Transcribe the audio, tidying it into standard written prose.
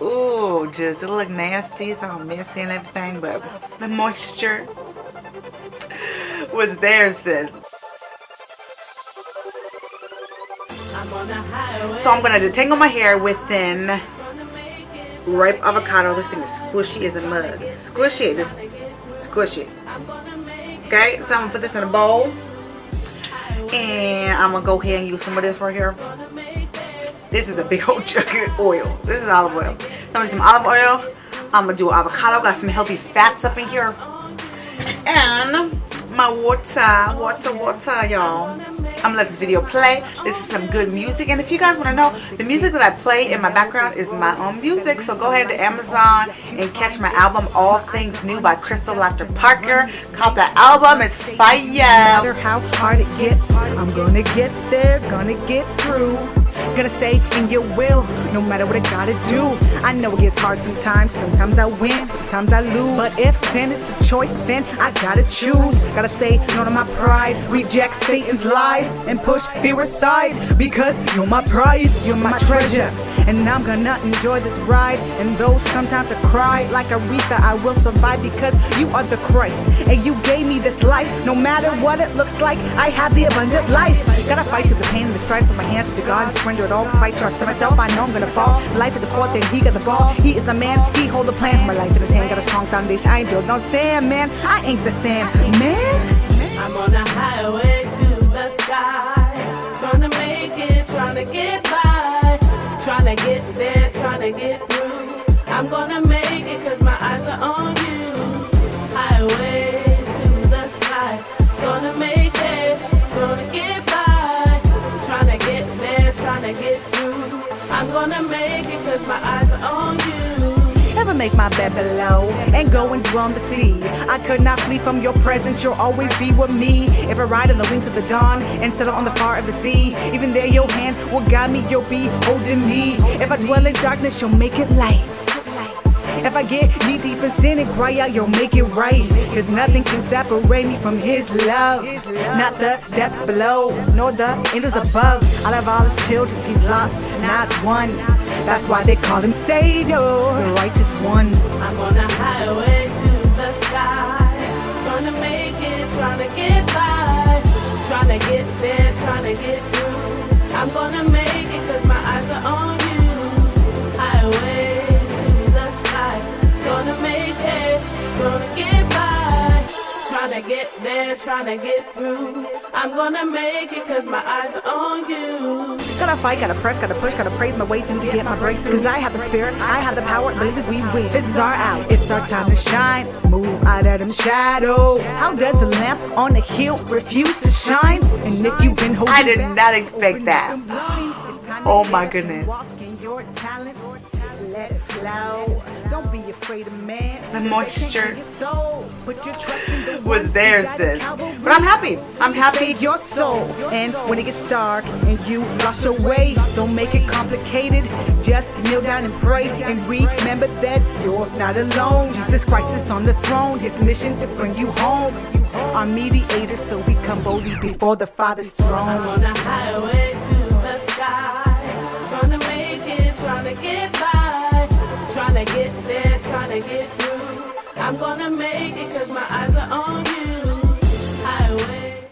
Ooh, just it look nasty. It's all messy and everything, but the moisture was there, sis. So I'm gonna detangle my hair within ripe avocado. This thing is squishy as a mud. Squishy, just squish it. Okay, so I'm gonna put this in a bowl, and I'm gonna go ahead and use some of this right here. This is a big old jug of oil. This is olive oil. So I'm gonna do some olive oil. I'm gonna do avocado. Got some healthy fats up in here, and my water, y'all. I'm gonna let this video play. This is some good music, and if you guys want to know, the music that I play in my background is my own music. So go ahead to Amazon and catch my album All Things New by Krystle Laughter-Parker. Called the album is fire. No matter how hard it gets, I'm gonna get there, gonna get through. Gonna stay in your will, no matter what I gotta do. I know it gets hard sometimes I win, sometimes I lose. But if sin is the choice, then I gotta choose. Gotta say no to my pride, reject Satan's lies, and push fear aside. Because you're my prize, you're my treasure, and I'm gonna enjoy this ride. And though sometimes I cry like Aretha, I will survive because you are the Christ, and you gave me this life. No matter what it looks like, I have the abundant life. Gotta fight through the pain and the strife with my hands to God and surrender it all. Cause if I trust in myself, I know I'm gonna fall. Life is a sport, then he got the ball. He is the man, he hold the plan. My life in his hand, got a strong foundation. I ain't built on sand, man. I ain't the sand, man. I'm on the highway to the sky, trying to make it, trying to get by, trying to get there, trying to get through. I'm gonna make it cause my eyes are on you. Highway to the sky, gonna make it, gonna get by, trying to get there, trying to get through. I'm gonna make it cause my eyes are on you. Never make my bed below and go and dwell on the sea. I could not flee from your presence, you'll always be with me. If I ride on the wings of the dawn and settle on the far of the sea, even there your hand will guide me, you'll be holding me. If I dwell in darkness, you'll make it light. If I get knee deep in sin and cry out, you'll make it right. Cause nothing can separate me from his love. Not the depths below, nor the angels above. Out of all his children, he's lost not one. That's why they call him Savior, the righteous one. I'm on a highway to the sky, trying to make it, trying to get by, trying to get there, trying to get through. I'm gonna make it cause my eyes are on you. Highway to the sky, gonna make it, gonna get by, trying to get there, trying to get through. I'm gonna make it cause my eyes are on you. Gotta fight, gotta press, gotta push, gotta praise my way through to get my breakthrough. Cause I have the spirit, I have the power, believers we win. This is our hour, it's our time to shine. Move out of them shadows. How does the lamp on the hill refuse to shine? And if you've been holding I did not expect that. Oh my goodness. Let it flow. Don't be afraid of man. The moisture was there, sis. But I'm happy. I'm happy. Your soul. And when it gets dark and you lost your way, don't make it complicated. Just kneel down and pray and remember that you're not alone. Jesus Christ is on the throne. His mission to bring you home. Our mediator, so we come boldly before the Father's throne. I'm on a highway to the sky, trying to make it, trying to get by, trying to get there, trying to get through. I'm gonna make it cause my eyes are on you.